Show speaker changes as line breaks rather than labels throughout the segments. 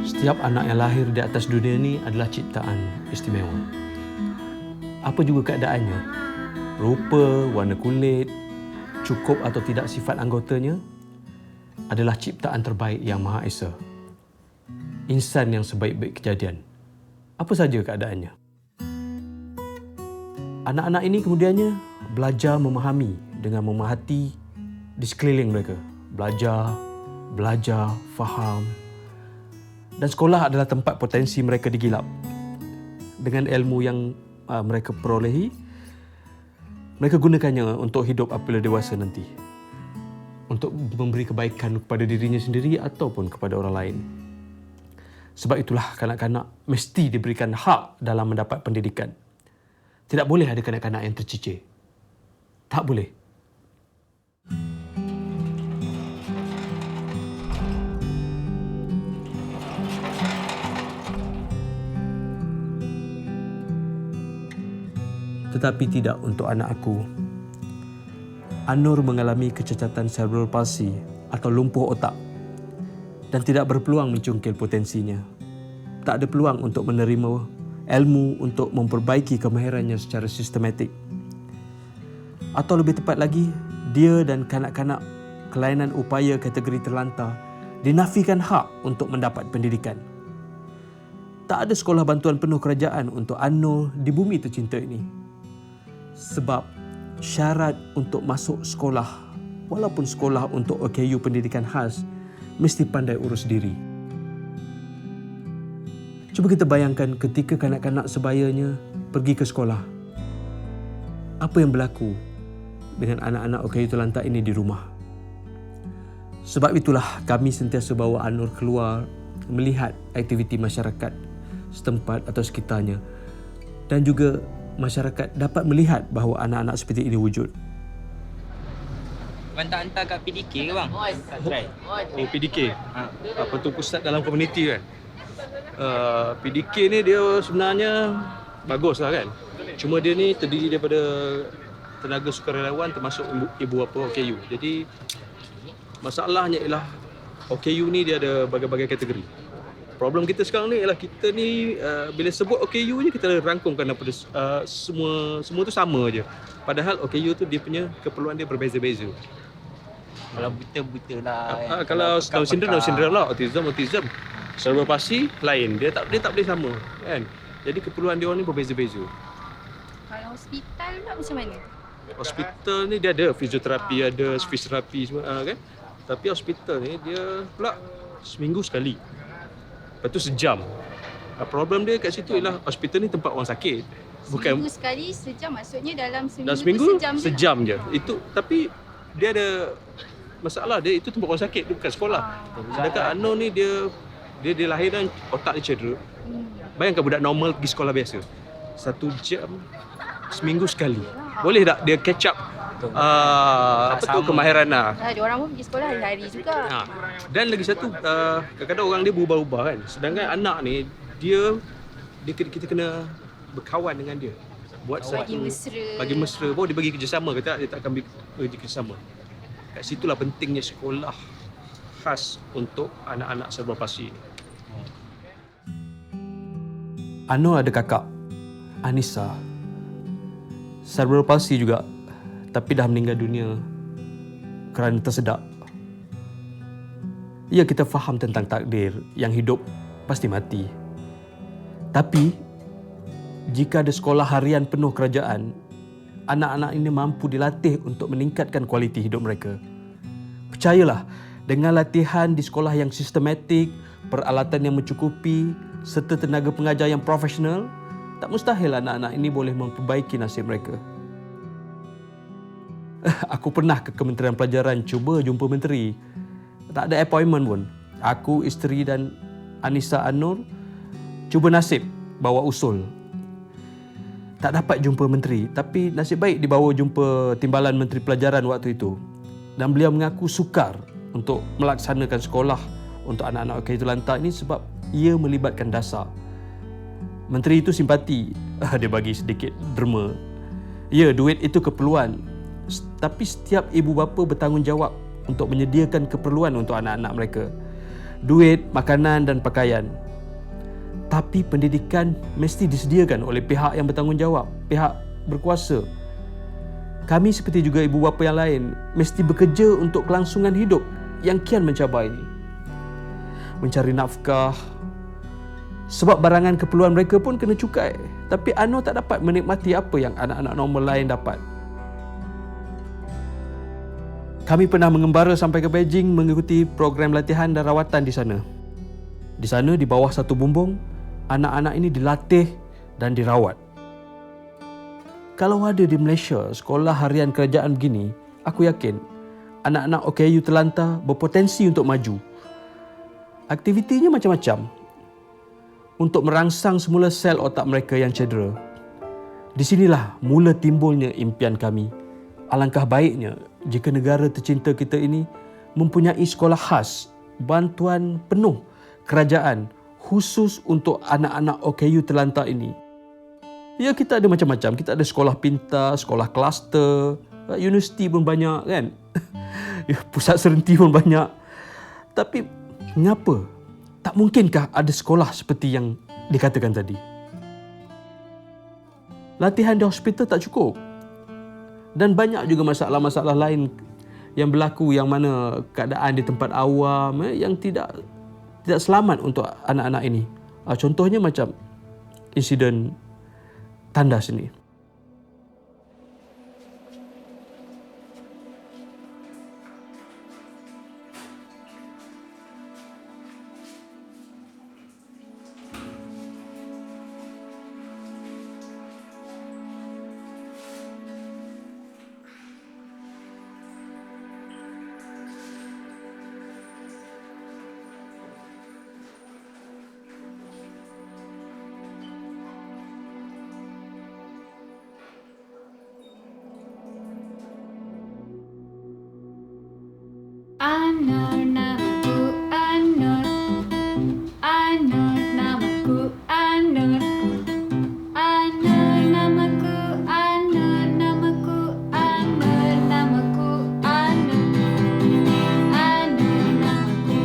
Setiap anak yang lahir di atas dunia ini adalah ciptaan istimewa. Apa juga keadaannya, rupa, warna kulit, cukup atau tidak sifat anggotanya, adalah ciptaan terbaik yang Maha Esa. Insan yang sebaik-baik kejadian. Apa saja keadaannya. Anak-anak ini kemudiannya belajar memahami dengan memerhati di sekeliling mereka. Belajar, faham. Dan sekolah adalah tempat potensi mereka digilap. Dengan ilmu yang mereka perolehi, mereka gunakannya untuk hidup apabila dewasa nanti. Untuk memberi kebaikan kepada dirinya sendiri ataupun kepada orang lain. Sebab itulah kanak-kanak mesti diberikan hak dalam mendapat pendidikan. Tidak boleh ada kanak-kanak yang tercicir. Tak boleh. Tetapi tidak untuk anak aku. Anur mengalami kecacatan cerebral palsy atau lumpuh otak dan tidak berpeluang mencungkil potensinya. Tak ada peluang untuk menerima ilmu untuk memperbaiki kemahirannya secara sistematik. Atau lebih tepat lagi, dia dan kanak-kanak kelainan upaya kategori terlantar dinafikan hak untuk mendapat pendidikan. Tak ada sekolah bantuan penuh kerajaan untuk Anur di bumi tercinta ini. Sebab syarat untuk masuk sekolah, walaupun sekolah untuk OKU pendidikan khas, mesti pandai urus diri. Cuba kita bayangkan ketika kanak-kanak sebayanya pergi ke sekolah. Apa yang berlaku dengan anak-anak OKU terlantar ini di rumah? Sebab itulah kami sentiasa bawa Anur keluar melihat aktiviti masyarakat setempat atau sekitarnya dan juga masyarakat dapat melihat bahawa anak-anak seperti ini wujud.
Abang tak hantar kat PDK ke bang? Tak try.
Oh, PDK. Apa tu, pusat dalam komuniti kan? PDK ni dia sebenarnya bagus lah kan. Cuma dia ni terdiri daripada tenaga sukarelawan termasuk ibu bapa OKU. Jadi masalahnya ialah OKU ni dia ada berbagai kategori. Problem kita sekarang ni ialah kita ni bila sebut OKU je kita rangkumkan daripada semua tu sama je. Padahal OKU tu dia punya keperluan dia berbeza-beza.
Kalau buta-buta lah.
Kalau Down syndrome lah, autism. Cerebral palsy lain, dia tak boleh sama kan. Jadi keperluan dia orang ni berbeza-beza.
Kalau hospital pula macam mana?
Hospital ni dia ada fizioterapi, ada speech therapy semua kan. Tapi hospital ni dia pula seminggu sekali. Lepas tu sejam. Problem dia kat situ ialah hospital ni tempat orang sakit. Bukan
Seminggu sekali sejam, maksudnya dalam
dalam
seminggu
seminggu
tu
sejam je. Itu tapi dia ada masalah dia, itu tempat orang sakit, dia bukan sekolah. Sedangkan Anur ni dia lahir dan otak dia cedera. Bayangkan budak normal pergi sekolah biasa. 1 jam seminggu sekali. Boleh tak dia catch up kemahiran lah.
Diorang pun pergi sekolah hari-hari juga.
Dan lagi satu, kadang-kadang orang dia berubah-ubah kan. Sedangkan anak ni dia kita kena berkawan dengan dia. Buat
Bagi
satu
mesra.
bagi mesra. Baru dia bagi kerjasama, kata dia tak akan bagi kerjasama. Kat situlah pentingnya sekolah khas untuk anak-anak cerebral palsy ni. Anur ada kakak, Anissa. Cerebral palsy juga, tapi dah meninggal dunia kerana tersedak. Ya, kita faham tentang takdir, yang hidup pasti mati. Tapi, jika ada sekolah harian penuh kerajaan, anak-anak ini mampu dilatih untuk meningkatkan kualiti hidup mereka. Percayalah, dengan latihan di sekolah yang sistematik, peralatan yang mencukupi, serta tenaga pengajar yang profesional, tak mustahil anak-anak ini boleh memperbaiki nasib mereka. Aku pernah ke Kementerian Pelajaran cuba jumpa menteri. Tak ada appointment pun. Aku, isteri dan Anissa Anur cuba nasib bawa usul. Tak dapat jumpa menteri, tapi nasib baik dibawa jumpa Timbalan Menteri Pelajaran waktu itu. Dan beliau mengaku sukar untuk melaksanakan sekolah untuk anak-anak OKU terlantar ini sebab ia melibatkan dasar. Menteri itu simpati. Dia bagi sedikit derma. Ya, duit itu keperluan. Tapi setiap ibu bapa bertanggungjawab untuk menyediakan keperluan untuk anak-anak mereka. Duit, makanan dan pakaian. Tapi pendidikan mesti disediakan oleh pihak yang bertanggungjawab, pihak berkuasa. Kami seperti juga ibu bapa yang lain mesti bekerja untuk kelangsungan hidup yang kian mencabar ini. Mencari nafkah, sebab barangan keperluan mereka pun kena cukai. Tapi Anor tak dapat menikmati apa yang anak-anak normal lain dapat. Kami pernah mengembara sampai ke Beijing mengikuti program latihan dan rawatan di sana. Di sana, di bawah satu bumbung, anak-anak ini dilatih dan dirawat. Kalau ada di Malaysia sekolah harian kerajaan begini, aku yakin anak-anak OKU terlantar berpotensi untuk maju. Aktivitinya macam-macam untuk merangsang semula sel otak mereka yang cedera. Di sinilah mula timbulnya impian kami. Alangkah baiknya jika negara tercinta kita ini mempunyai sekolah khas, bantuan penuh kerajaan khusus untuk anak-anak OKU terlantar ini. Ya, kita ada macam-macam. Kita ada sekolah pintar, sekolah kluster, universiti pun banyak kan. Pusat serenti pun banyak. Tapi mengapa tak mungkinkah ada sekolah seperti yang dikatakan tadi? Latihan di hospital tak cukup. Dan banyak juga masalah-masalah lain yang berlaku yang mana keadaan di tempat awam yang tidak selamat untuk anak-anak ini. Contohnya macam insiden tandas ini.
Anor namaku Anor, Anor namaku Anor, Anor namaku Anor, namaku Anor, namaku Anor, Anor namaku Anor, Anor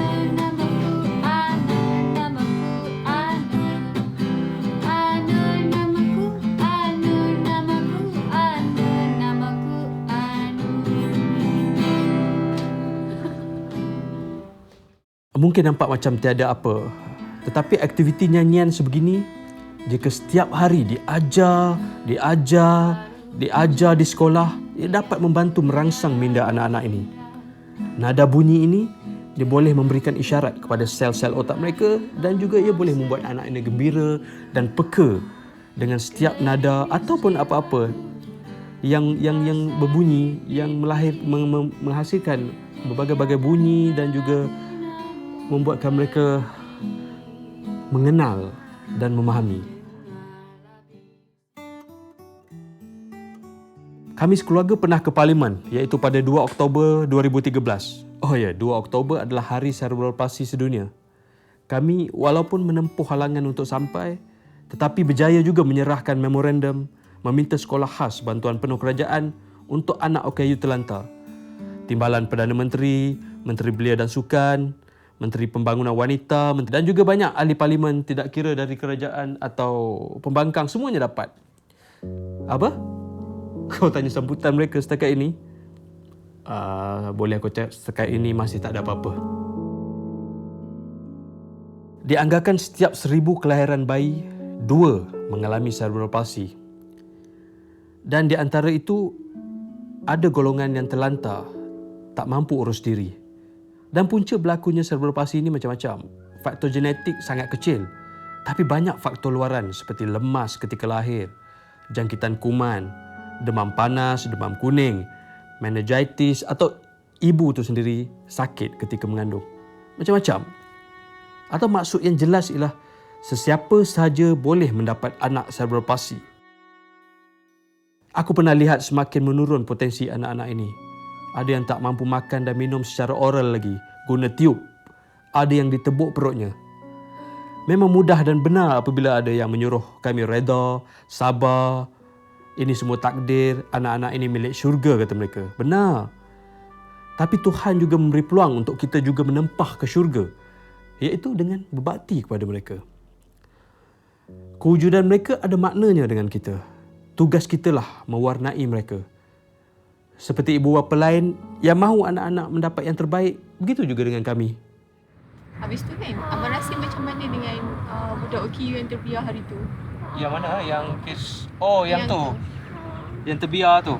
namaku Anor, Anor namaku Anor, namaku Anor, namaku Anor.
Mungkin nampak macam tiada apa, tetapi aktiviti nyanyian sebegini, jika setiap hari diajar di sekolah, ia dapat membantu merangsang minda anak-anak ini. Nada bunyi ini, dia boleh memberikan isyarat kepada sel-sel otak mereka dan juga ia boleh membuat anak ini gembira dan peka dengan setiap nada ataupun apa-apa yang berbunyi, yang menghasilkan berbagai-bagai bunyi dan juga membuatkan mereka mengenal dan memahami. Kami sekeluarga pernah ke Parlimen, iaitu pada 2 Oktober 2013. Oh ya, 2 Oktober adalah Hari Cerebral Palsy sedunia. Kami walaupun menempuh halangan untuk sampai, tetapi berjaya juga menyerahkan memorandum meminta sekolah khas bantuan penuh kerajaan untuk anak OKU terlantar. Timbalan Perdana Menteri, Menteri Belia dan Sukan, Menteri Pembangunan Wanita dan juga banyak ahli parlimen tidak kira dari kerajaan atau pembangkang, semuanya dapat. Apa? Kau tanya sambutan mereka setakat ini? Boleh aku cakap setakat ini masih tak ada apa-apa. Dianggarkan setiap 1000 kelahiran bayi, 2 mengalami cerebral palsy. Dan di antara itu, ada golongan yang terlantar, tak mampu urus diri. Dan punca berlakunya cerebral palsy ini macam-macam. Faktor genetik sangat kecil, tapi banyak faktor luaran seperti lemas ketika lahir, jangkitan kuman, demam panas, demam kuning, meningitis atau ibu itu sendiri sakit ketika mengandung. Macam-macam. Atau maksud yang jelas ialah sesiapa sahaja boleh mendapat anak cerebral palsy. Aku pernah lihat semakin menurun potensi anak-anak ini. Ada yang tak mampu makan dan minum secara oral lagi, guna tiup. Ada yang ditebuk perutnya. Memang mudah dan benar apabila ada yang menyuruh kami reda, sabar. Ini semua takdir, anak-anak ini milik syurga, kata mereka. Benar. Tapi Tuhan juga memberi peluang untuk kita juga menempah ke syurga, iaitu dengan berbakti kepada mereka. Kewujudan mereka ada maknanya dengan kita. Tugas kitalah mewarnai mereka. Seperti ibu bapa lain yang mahu anak-anak mendapat yang terbaik, begitu juga dengan kami.
Habis tu kan, Abang rasa macam mana dengan budak OKU yang terbiar hari tu?
Yang mana? Yang kes... Oh, yang tu. Yang terbiar tu.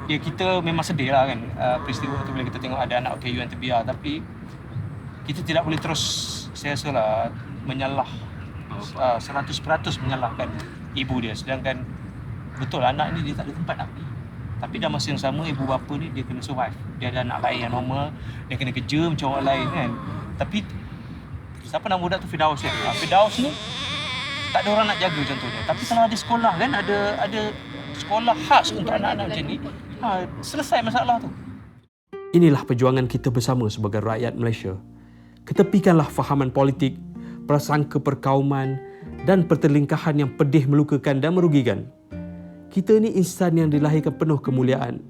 Ya, kita memang sedih lah kan peristiwa tu bila kita tengok ada anak OKU yang terbiar. Tapi kita tidak boleh terus, saya rasa lah, menyalah 100% menyalahkan ibu dia. Sedangkan betul anak ni dia tak ada tempat nak pergi. Tapi dalam masa yang sama ibu bapa ni dia kena survive. Dia ada anak lain yang normal, dia kena kerja macam orang lain kan. Tapi siapa nama budak tu? Firdaus kan. Firdaus ni tak ada orang nak jaga contohnya. Tapi kalau ada sekolah kan, ada sekolah khas untuk anak-anak macam ni, selesai masalah tu.
Inilah perjuangan kita bersama sebagai rakyat Malaysia. Ketepikanlah fahaman politik, prasangka perkauman dan pertelingkahan yang pedih, melukakan dan merugikan. Kita ni insan yang dilahirkan penuh kemuliaan.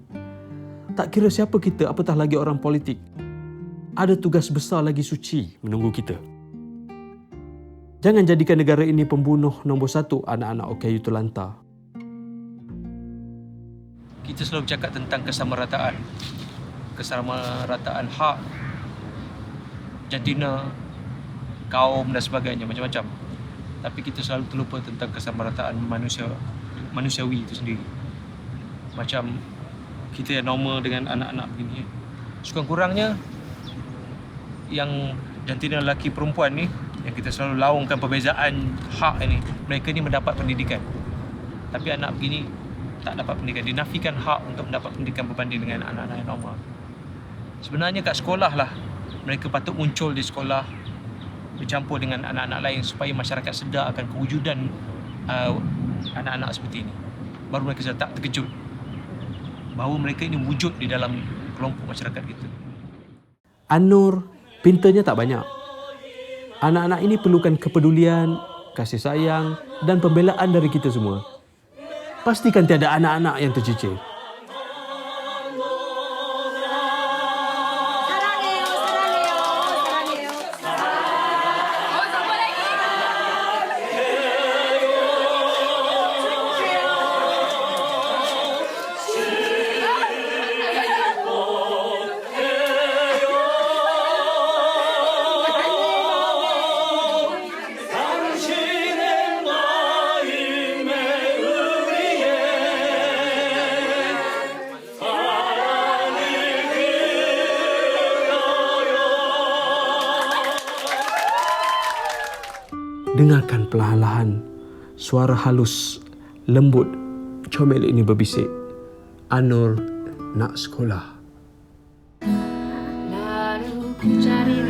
Tak kira siapa kita, apatah lagi orang politik. Ada tugas besar lagi suci menunggu kita. Jangan jadikan negara ini pembunuh nombor 1 anak-anak OKU terlantar.
Kita selalu bercakap tentang kesamarataan. Kesamarataan hak, jantina, kaum dan sebagainya, macam-macam. Tapi kita selalu terlupa tentang kesamarataan manusiawi itu sendiri. Macam kita yang normal dengan anak-anak begini, sekurang-kurangnya yang jantina lelaki perempuan ni, yang kita selalu laungkan perbezaan hak ini, mereka ni mendapat pendidikan. Tapi anak begini tak dapat pendidikan. Dinafikan hak untuk mendapat pendidikan berbanding dengan anak-anak yang normal. Sebenarnya kat sekolah lah mereka patut muncul di sekolah, bercampur dengan anak-anak lain supaya masyarakat sedar akan kewujudan anak-anak seperti ini. Baru mereka tak terkejut bahawa mereka ini wujud di dalam kelompok masyarakat kita.
An-Nur, pintanya tak banyak. Anak-anak ini perlukan kepedulian, kasih sayang dan pembelaan dari kita semua. Pastikan tiada anak-anak yang tercicir. Dengarkan perlahan-lahan suara halus, lembut, comel ini berbisik. An-Nur nak sekolah.
Lalu ku cari